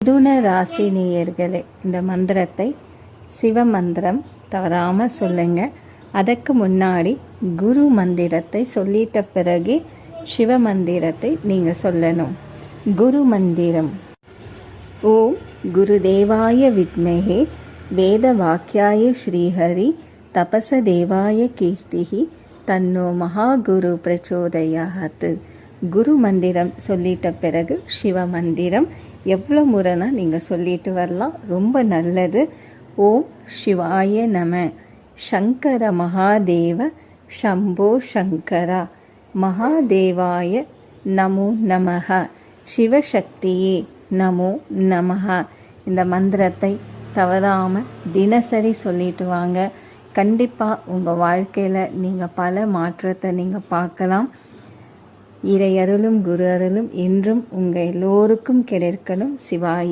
மிதுன ராசி நேயர்களே, இந்த மந்திரத்தை சிவ மந்திரம் தவறாமல் சொல்லுங்க. அதற்கு முன்னாடி குரு மந்திரத்தை சொல்லிட்ட பிறகு சிவ மந்திரத்தை நீங்கள் சொல்லணும். குரு மந்திரம். ஓம் குருதேவாய வித்மஹே வேத வாக்கியாய ஸ்ரீஹரி தபச தேவாய கீர்த்திஹி தன்னோ மகாகுரு பிரச்சோதயாத். குரு மந்திரம் சொல்லிட்ட பிறகு சிவ மந்திரம் எவ்வளோ முறைனா நீங்கள் சொல்லிட்டு வரலாம், ரொம்ப நல்லது. ஓம் சிவாய நம. சங்கர மகாதேவ சம்போ சங்கரா. மகாதேவாய நமோ நமஹ. சிவசக்தியே நமோ நமஹ. இந்த மந்திரத்தை தவறாமல் தினசரி சொல்லிட்டு வாங்க. கண்டிப்பாக உங்கள் வாழ்க்கையில் நீங்கள் பல மாற்றத்தை நீங்கள் பார்க்கலாம். இறை அருளும் குரு அருளும் என்றும் உங்கள் எல்லோருக்கும் கிடைக்கணும். சிவாயி.